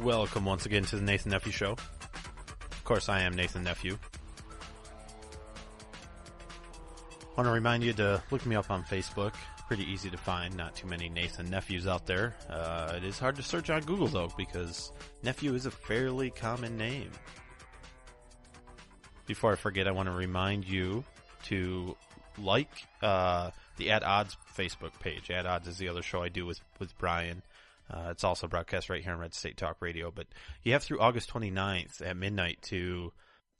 Welcome once again to the Nathan Nephew Show. Of course, I am Nathan Nephew. I want to remind you to look me up on Facebook. Pretty easy to find. Not too many Nathan Nephews out there. It is hard to search on Google, though, because Nephew is a fairly common name. Before I forget, I want to remind you to like the At Odds Facebook page. At Odds is the other show I do with Brian. It's also broadcast right here on Red State Talk Radio. But you have through August 29th at midnight to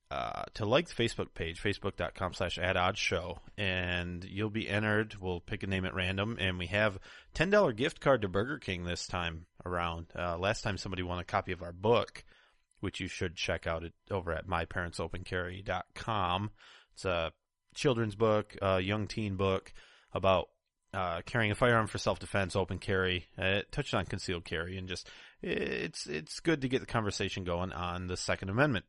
like the Facebook page, facebook.com/AtOddsShow, and you'll be entered. We'll pick a name at random, and we have $10 gift card to Burger King this time around. Last time somebody won a copy of our book, which you should check out over at myparentsopencarry.com. It's a children's book, a young teen book about carrying a firearm for self-defense, open carry. It touched on concealed carry, and just it's good to get the conversation going on the Second Amendment.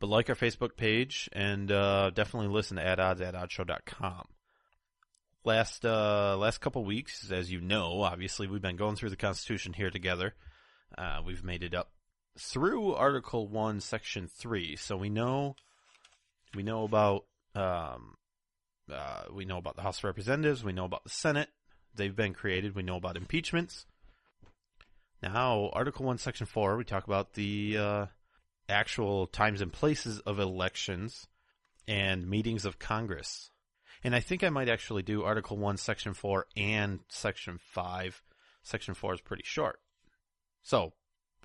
But like our Facebook page, and definitely listen to At Odds at oddshow.com. Last couple weeks, as you know, obviously we've been going through the Constitution here together. We've made it up through Article 1, Section 3. So we know about the House of Representatives. We know about the Senate. They've been created. We know about impeachments. Now, Article 1, Section 4, we talk about the actual times and places of elections and meetings of Congress. And I think I might actually do Article 1, Section 4, and Section 5. Section 4 is pretty short. So,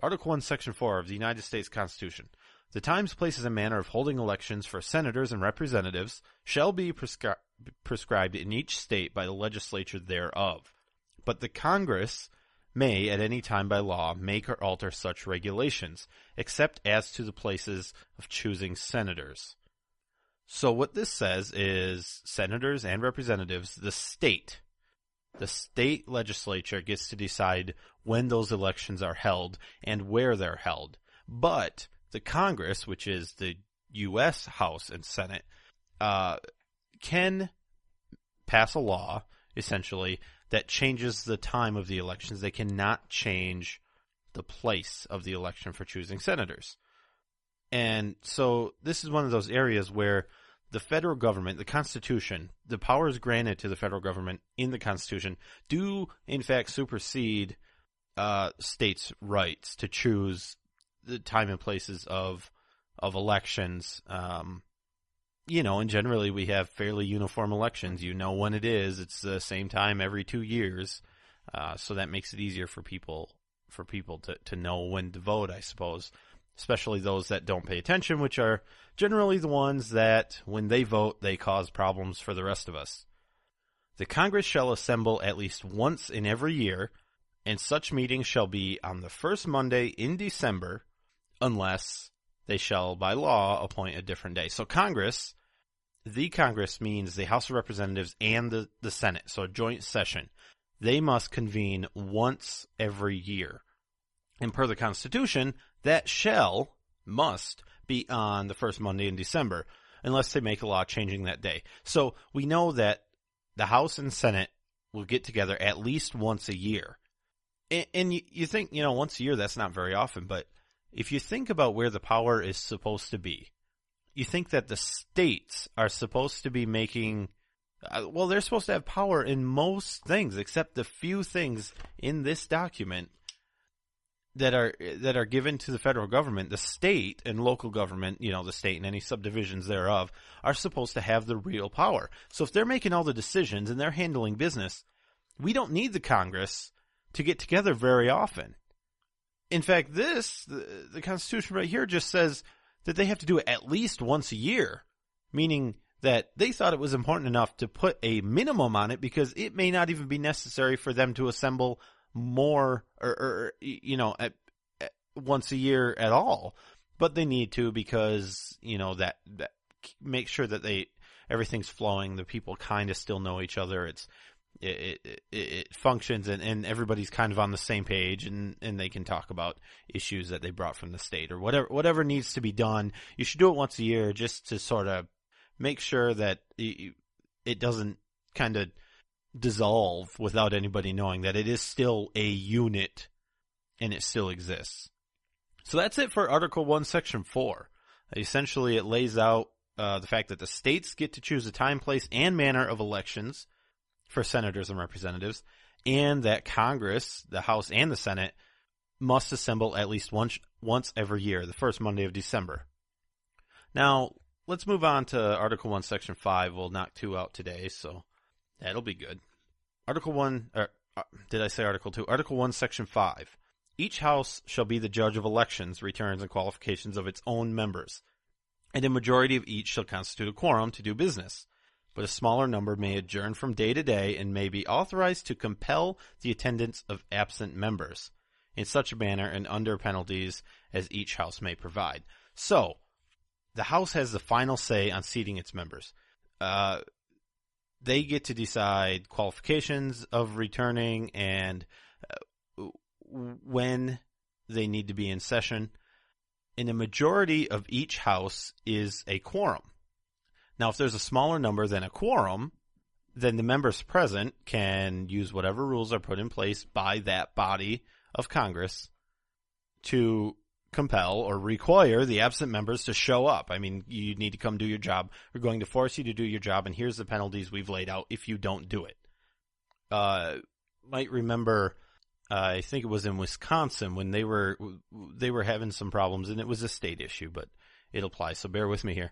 Article 1, Section 4 of the United States Constitution. The times, places, and manner of holding elections for senators and representatives shall be prescribed in each state by the legislature thereof. But the Congress may, at any time by law, make or alter such regulations, except as to the places of choosing senators. So what this says is senators and representatives, the state legislature gets to decide when those elections are held and where they're held. But the Congress, which is the U.S. House and Senate, can pass a law, essentially, that changes the time of the elections. They cannot change the place of the election for choosing senators. And so this is one of those areas where the federal government, the Constitution, the powers granted to the federal government in the Constitution do, in fact, supersede states' rights to choose the time and places of elections. And generally we have fairly uniform elections. You know when it is. It's the same time every 2 years. So that makes it easier for people to know when to vote, I suppose. Especially those that don't pay attention, which are generally the ones that, when they vote, they cause problems for the rest of us. The Congress shall assemble at least once in every year, and such meetings shall be on the first Monday in December, unless they shall, by law, appoint a different day. So the Congress means the House of Representatives and the Senate, so a joint session. They must convene once every year. And per the Constitution, that must be on the first Monday in December, unless they make a law changing that day. So we know that the House and Senate will get together at least once a year. And you think, once a year, that's not very often, but if you think about where the power is supposed to be, you think that the states are supposed to be making, they're supposed to have power in most things, except the few things in this document that are given to the federal government. The state and local government, the state and any subdivisions thereof, are supposed to have the real power. So if they're making all the decisions and they're handling business, we don't need the Congress to get together very often. In fact, the Constitution right here just says that they have to do it at least once a year, meaning that they thought it was important enough to put a minimum on it because it may not even be necessary for them to assemble more once a year at all. But they need to because, that make sure that everything's flowing. The people kind of still know each other. It functions and everybody's kind of on the same page and they can talk about issues that they brought from the state or whatever needs to be done. You should do it once a year just to sort of make sure that it doesn't kind of dissolve without anybody knowing that it is still a unit and it still exists. So that's it for Article 1, Section 4. Essentially, it lays out the fact that the states get to choose the time, place, and manner of elections for senators and representatives, and that Congress, the House and the Senate, must assemble at least once every year, the first Monday of December. Now, let's move on to Article 1, Section 5. We'll knock 2 out today, so that'll be good. Article 1, did I say Article 2? Article 1, Section 5. Each House shall be the judge of elections, returns, and qualifications of its own members, and a majority of each shall constitute a quorum to do business. But a smaller number may adjourn from day to day and may be authorized to compel the attendance of absent members in such a manner and under penalties as each House may provide. So, the House has the final say on seating its members. They get to decide qualifications of returning and when they need to be in session. And a majority of each House is a quorum. Now, if there's a smaller number than a quorum, then the members present can use whatever rules are put in place by that body of Congress to compel or require the absent members to show up. I mean, you need to come do your job. We're going to force you to do your job, and here's the penalties we've laid out if you don't do it. Might remember, I think it was in Wisconsin when they were having some problems, and it was a state issue, but it applies, so bear with me here.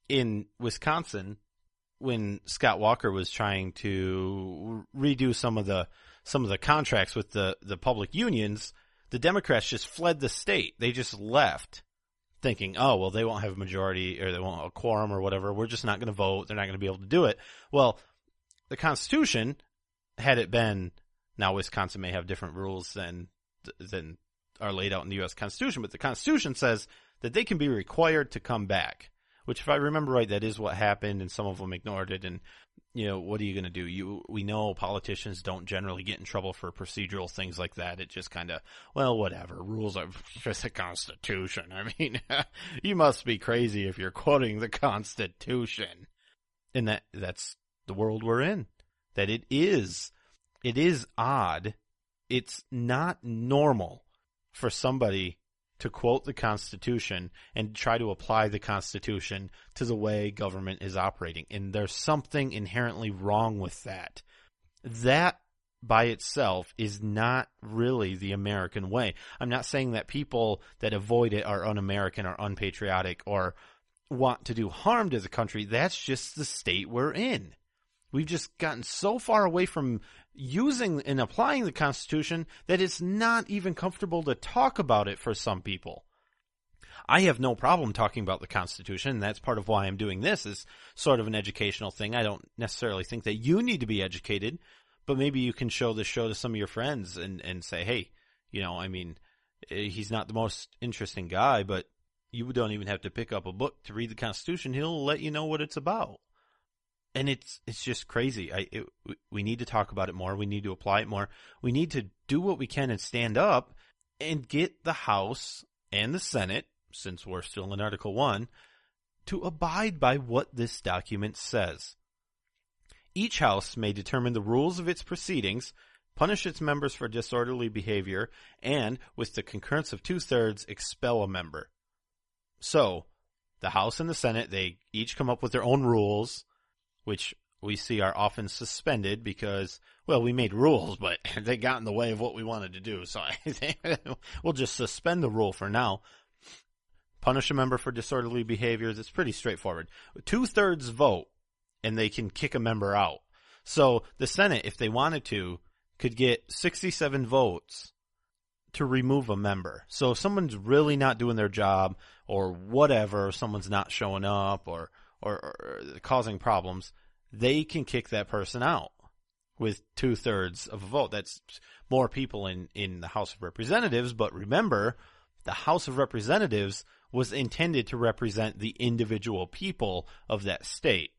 In Wisconsin, when Scott Walker was trying to redo some of the contracts with the public unions, the Democrats just fled the state. They just left thinking, oh, well, they won't have a majority or they won't have a quorum or whatever. We're just not going to vote. They're not going to be able to do it. Well, the Constitution, had it been, now Wisconsin may have different rules than are laid out in the U.S. Constitution, but the Constitution says that they can be required to come back. Which, if I remember right, that is what happened, and some of them ignored it. And, what are you going to do? We know politicians don't generally get in trouble for procedural things like that. It just kind of, well, whatever. Rules are just the Constitution. I mean, you must be crazy if you're quoting the Constitution. And that's the world we're in. That it is odd. It's not normal for somebody to quote the Constitution and try to apply the Constitution to the way government is operating. And there's something inherently wrong with that. That by itself is not really the American way. I'm not saying that people that avoid it are un-American or unpatriotic or want to do harm to the country. That's just the state we're in. We've just gotten so far away from using and applying the Constitution that it's not even comfortable to talk about it for some people. I have no problem talking about the Constitution, and that's part of why I'm doing this, is sort of an educational thing. I don't necessarily think that you need to be educated, but maybe you can show the show to some of your friends and say, hey, he's not the most interesting guy, but you don't even have to pick up a book to read the Constitution. He'll let you know what it's about. And it's just crazy. We need to talk about it more. We need to apply it more. We need to do what we can and stand up and get the House and the Senate, since we're still in Article 1, to abide by what this document says. Each House may determine the rules of its proceedings, punish its members for disorderly behavior, and, with the concurrence of 2/3, expel a member. So, the House and the Senate, they each come up with their own rules, which we see are often suspended because, well, we made rules, but they got in the way of what we wanted to do. So we'll just suspend the rule for now. Punish a member for disorderly behaviors. It's pretty straightforward. 2/3 vote, and they can kick a member out. So the Senate, if they wanted to, could get 67 votes to remove a member. So if someone's really not doing their job or whatever, someone's not showing up or causing problems, they can kick that person out with 2/3 of a vote. That's more people in the House of Representatives, but remember, the House of Representatives was intended to represent the individual people of that state.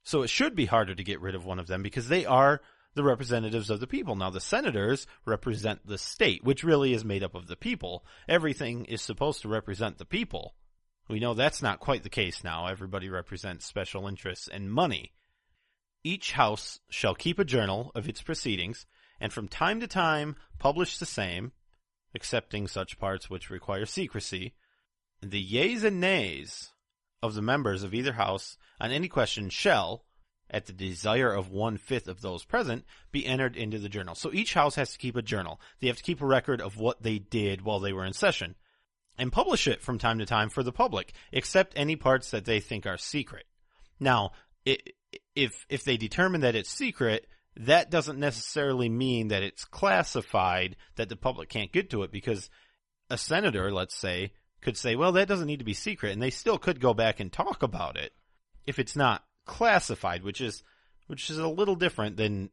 So it should be harder to get rid of one of them because they are the representatives of the people. Now, the senators represent the state, which really is made up of the people. Everything is supposed to represent the people. We know that's not quite the case now. Everybody represents special interests and money. Each House shall keep a journal of its proceedings, and from time to time publish the same, excepting such parts which require secrecy. The yeas and nays of the members of either house on any question shall, at the desire of 1/5 of those present, be entered into the journal. So each house has to keep a journal. They have to keep a record of what they did while they were in session and publish it from time to time for the public, except any parts that they think are secret. Now, if they determine that it's secret, that doesn't necessarily mean that it's classified, that the public can't get to it, because a senator, let's say, could say, well, that doesn't need to be secret, and they still could go back and talk about it if it's not classified, which is a little different than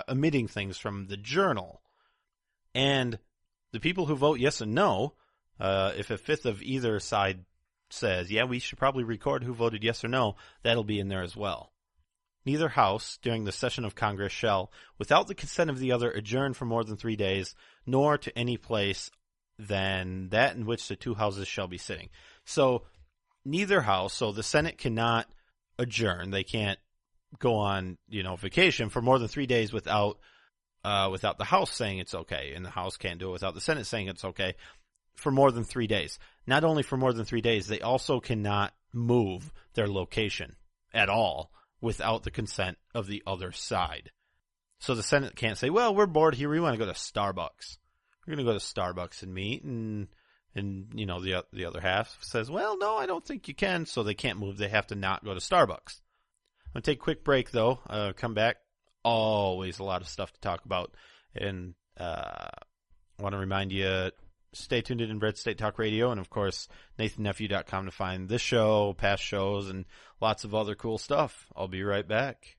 omitting things from the journal. And the people who vote yes and no, if 1/5 of either side says, yeah, we should probably record who voted yes or no, that'll be in there as well. Neither house during the session of Congress shall, without the consent of the other, adjourn for more than 3 days, nor to any place than that in which the two houses shall be sitting. So neither house, so the Senate cannot adjourn. They can't go on, vacation for more than 3 days without the House saying it's okay, and the House can't do it without the Senate saying it's okay for more than 3 days. Not only for more than 3 days, they also cannot move their location at all without the consent of the other side. So the Senate can't say, well, we're bored here, we want to go to Starbucks. We're going to go to Starbucks and meet, and the other half says, well, no, I don't think you can, so they can't move. They have to not go to Starbucks. I'm going to take a quick break, though. Come back. Always a lot of stuff to talk about. And I want to remind you, stay tuned in Red State Talk Radio, and, of course, NathanNephew.com to find this show, past shows, and lots of other cool stuff. I'll be right back.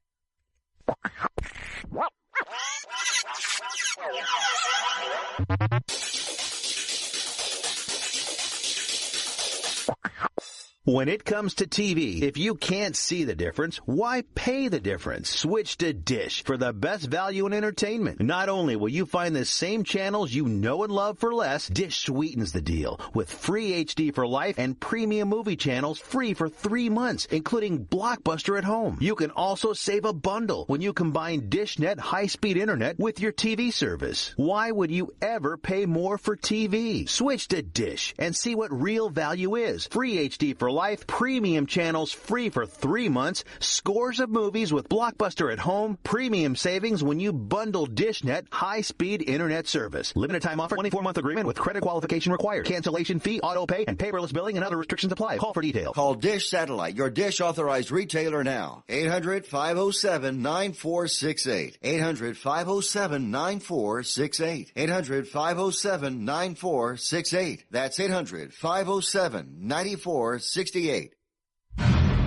When it comes to TV, if you can't see the difference, why pay the difference? Switch to Dish for the best value in entertainment. Not only will you find the same channels you know and love for less, Dish sweetens the deal with free HD for life and premium movie channels free for 3 months, including Blockbuster at Home. You can also save a bundle when you combine DishNet high-speed internet with your TV service. Why would you ever pay more for TV? Switch to Dish and see what real value is. Free HD for life, premium channels free for 3 months, scores of movies with Blockbuster at Home, premium savings when you bundle DishNet high-speed internet service. Limited time offer, 24-month agreement with credit qualification required. Cancellation fee, auto pay, and paperless billing and other restrictions apply. Call for details. Call Dish Satellite, your Dish authorized retailer now. 800-507-9468. 800-507-9468. 800-507-9468. That's 800-507-9468.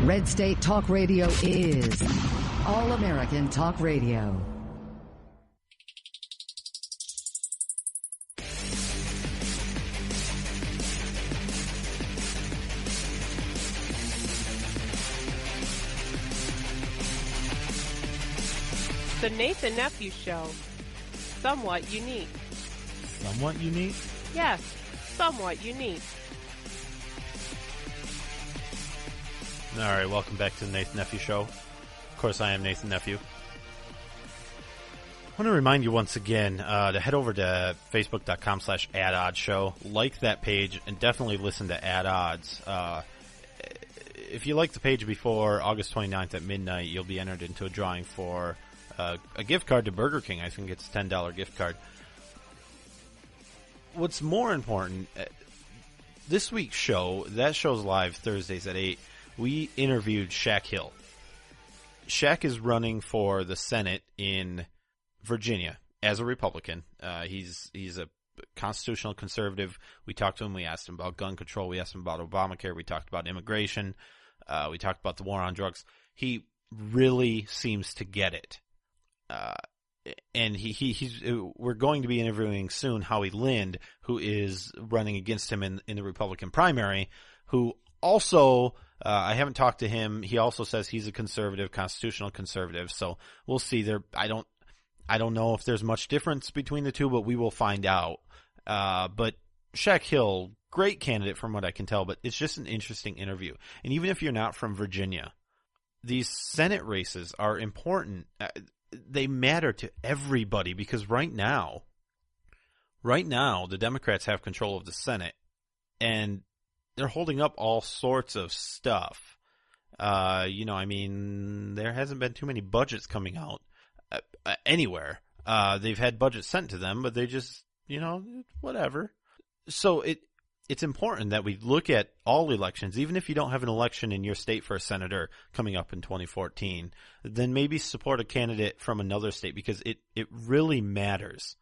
Red State Talk Radio is All American Talk Radio. The Nathan Nephew Show. Somewhat unique. Somewhat unique? Yes, somewhat unique. All right, welcome back to the Nathan Nephew Show. Of course, I am Nathan Nephew. I want to remind you once again to head over to facebook.com/AdOddsShow. Like that page and definitely listen to Ad Odds. If you like the page before August 29th at midnight, you'll be entered into a drawing for a gift card to Burger King. I think it's a $10 gift card. What's more important, this week's show, that show's live Thursdays at 8. We interviewed Shaq Hill. Shaq is running for the Senate in Virginia as a Republican. He's a constitutional conservative. We talked to him. We asked him about gun control. We asked him about Obamacare. We talked about immigration. We talked about the war on drugs. He really seems to get it. And we're going to be interviewing soon Howie Lind, who is running against him in the Republican primary, who also, I haven't talked to him. He also says he's a conservative, constitutional conservative. So we'll see there. I don't know if there's much difference between the two, but we will find out. But Shaq Hill, great candidate from what I can tell, but it's just an interesting interview. And even if you're not from Virginia, these Senate races are important. They matter to everybody because right now, Right now, the Democrats have control of the Senate, and they're holding up all sorts of stuff. There hasn't been too many budgets coming out anywhere. They've had budgets sent to them, but they just, whatever. So it's important that we look at all elections, even if you don't have an election in your state for a senator coming up in 2014, then maybe support a candidate from another state because it really matters.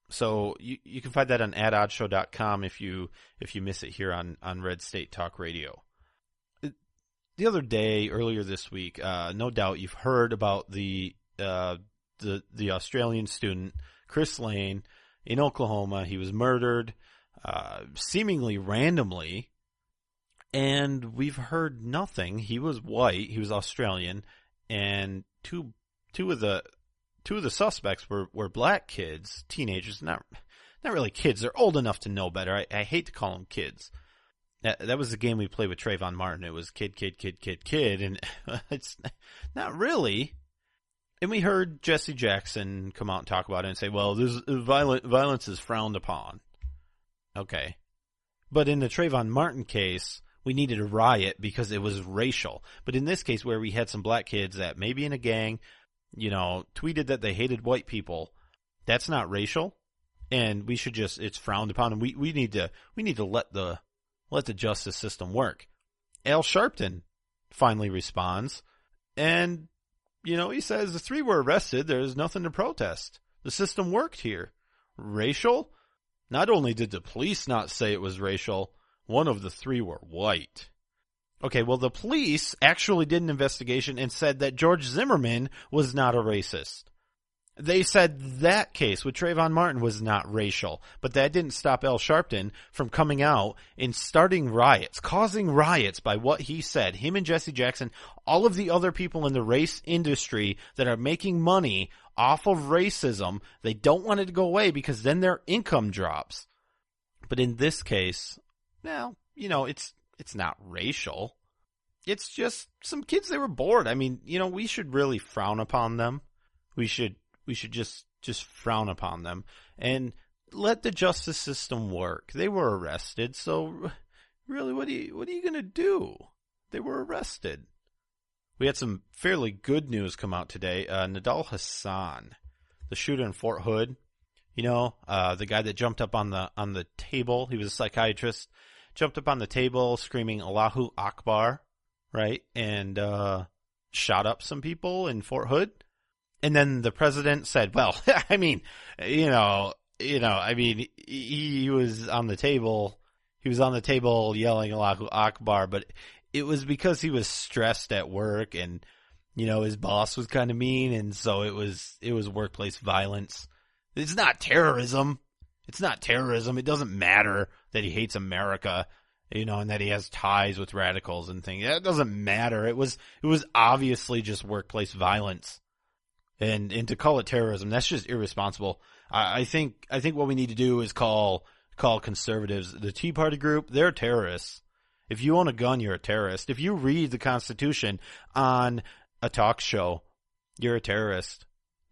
So you can find that on adoddshow.com if you miss it here on Red State Talk Radio. The other day, earlier this week, no doubt you've heard about the Australian student, Chris Lane, in Oklahoma. He was murdered, seemingly randomly, and we've heard nothing. He was white, he was Australian, and two of the suspects were black kids, teenagers, not really kids. They're old enough to know better. I hate to call them kids. That was the game we played with Trayvon Martin. It was kid, and it's not really. And we heard Jesse Jackson come out and talk about it and say, well, violence is frowned upon. Okay. But in the Trayvon Martin case, we needed a riot because it was racial. But in this case, where we had some black kids that maybe in a gang, tweeted that they hated white people, that's not racial. And we should it's frowned upon. And we need to let the justice system work. Al Sharpton finally responds, and, he says the 3 were arrested. There's nothing to protest. The system worked here. Racial? Not only did the police not say it was racial, one of the 3 were white. Okay, well, the police actually did an investigation and said that George Zimmerman was not a racist. They said that case with Trayvon Martin was not racial, but that didn't stop Al Sharpton from coming out and starting riots, causing riots by what he said. Him and Jesse Jackson, all of the other people in the race industry that are making money off of racism, they don't want it to go away because then their income drops. But in this case, it's not racial. It's just some kids, they were bored. I mean, we should really frown upon them. We should just frown upon them and let the justice system work. They were arrested, so really, what are you going to do? They were arrested. We had some fairly good news come out today. Nadal Hassan, the shooter in Fort Hood, the guy that jumped up on the table. He was a psychiatrist, jumped up on the table screaming Allahu Akbar, right? And shot up some people in Fort Hood. And then the president said, well, he was on the table. He was on the table yelling Allahu Akbar, but it was because he was stressed at work and, his boss was kind of mean. And so it was workplace violence. It's not terrorism. It's not terrorism. It doesn't matter that he hates America, and that he has ties with radicals and things. That doesn't matter. It was obviously just workplace violence. And to call it terrorism, that's just irresponsible. I think what we need to do is call conservatives, the Tea Party group, they're terrorists. If you own a gun, you're a terrorist. If you read the Constitution on a talk show, you're a terrorist.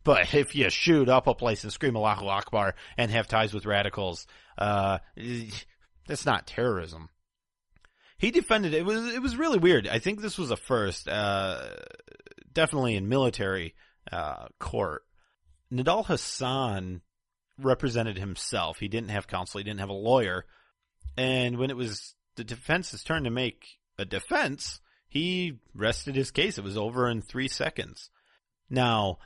But if you shoot up a place and scream Allahu Akbar and have ties with radicals, that's not terrorism. He defended it. It was really weird. I think this was a first, definitely in military court. Nadal Hassan represented himself. He didn't have counsel. He didn't have a lawyer. And when it was the defense's turn to make a defense, he rested his case. It was over in 3 seconds. Now,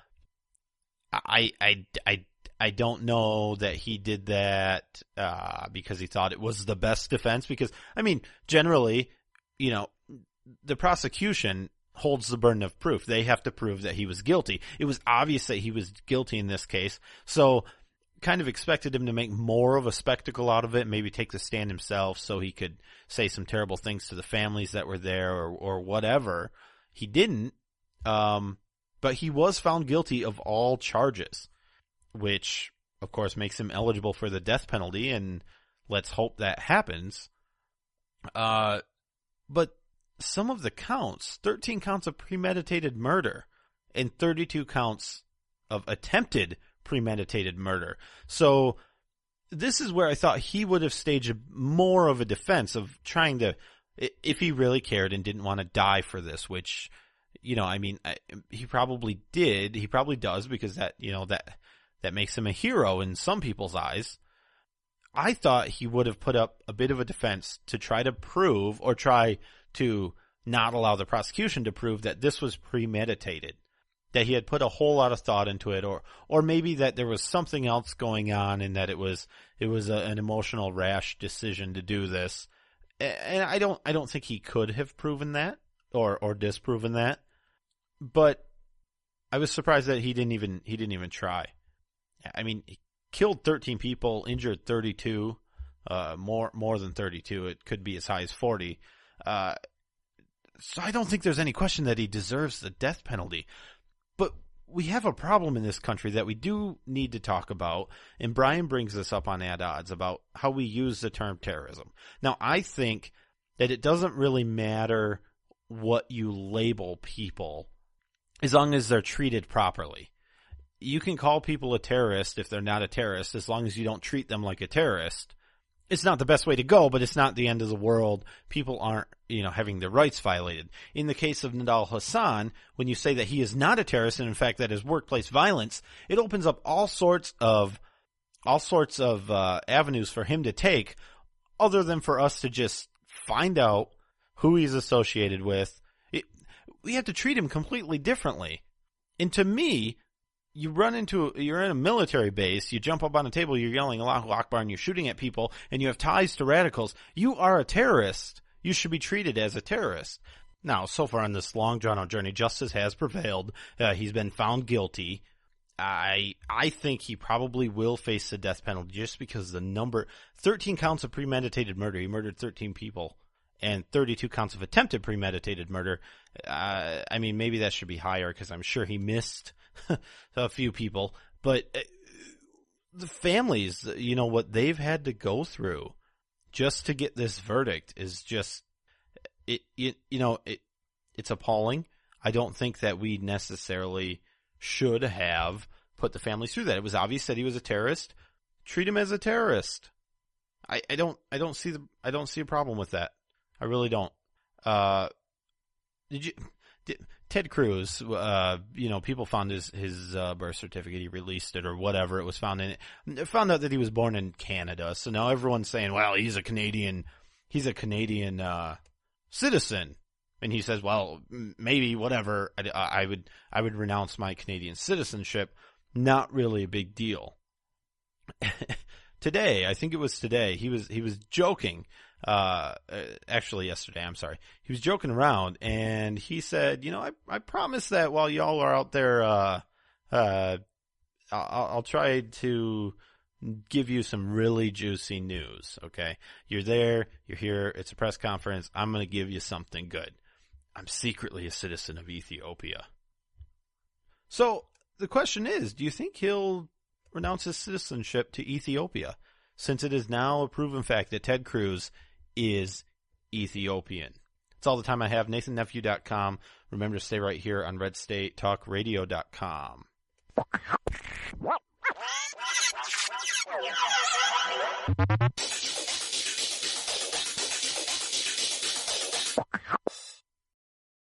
I don't know that he did that because he thought it was the best defense. Because, generally, the prosecution holds the burden of proof. They have to prove that he was guilty. It was obvious that he was guilty in this case. So kind of expected him to make more of a spectacle out of it, maybe take the stand himself so he could say some terrible things to the families that were there or whatever. He didn't, but he was found guilty of all charges, which, of course, makes him eligible for the death penalty, and let's hope that happens. But some of the counts, 13 counts of premeditated murder and 32 counts of attempted premeditated murder. So this is where I thought he would have staged more of a defense of trying to, if he really cared and didn't want to die for this, which, he probably did. He probably does, because that makes him a hero in some people's eyes. I thought he would have put up a bit of a defense to try to prove, or try to not allow the prosecution to prove, that this was premeditated, that he had put a whole lot of thought into it, or maybe that there was something else going on, and that it was an emotional, rash decision to do this. And I don't think he could have proven that or disproven that. But I was surprised that he didn't even try. I mean, he killed 13 people, injured 32, more than 32. It could be as high as 40. So I don't think there's any question that he deserves the death penalty. But we have a problem in this country that we do need to talk about, and Brian brings this up on At Odds about how we use the term terrorism. Now, I think that it doesn't really matter what you label people as long as they're treated properly. You can call people a terrorist if they're not a terrorist, as long as you don't treat them like a terrorist. It's not the best way to go, but it's not the end of the world. People aren't, having their rights violated. In the case of Nadal Hassan, when you say that he is not a terrorist, and in fact that is workplace violence, it opens up all sorts of avenues for him to take, other than for us to just find out who he's associated with. We have to treat him completely differently. And to me, you're in a military base, you jump up on a table, you're yelling Allahu Akbar, and you're shooting at people, and you have ties to radicals. You are a terrorist. You should be treated as a terrorist. Now, so far on this long drawn-out journey, justice has prevailed. He's been found guilty. I think he probably will face the death penalty, just because the number, 13 counts of premeditated murder. He murdered 13 people. And 32 counts of attempted premeditated murder. Maybe that should be higher, because I'm sure he missed a few people. But the families, what they've had to go through just to get this verdict is just, it's appalling. I don't think that we necessarily should have put the families through that. It was obvious that he was a terrorist. Treat him as a terrorist. I don't see a problem with that. I really don't. Ted Cruz, people found his birth certificate. He released it or whatever it was found in it. They found out that he was born in Canada. So now everyone's saying, well, he's a Canadian citizen. And he says, well, maybe whatever. I would renounce my Canadian citizenship. Not really a big deal. Today, I think it was today, he was joking. Actually yesterday, I'm sorry. He was joking around, and he said, I promise that while y'all are out there, I'll try to give you some really juicy news, okay? You're there, you're here, it's a press conference, I'm going to give you something good. I'm secretly a citizen of Ethiopia. So, the question is, do you think he'll renounce his citizenship to Ethiopia, since it is now a proven fact that Ted Cruz is Ethiopian? That's all the time I have. NathanNephew.com. Remember to stay right here on RedStateTalkRadio.com.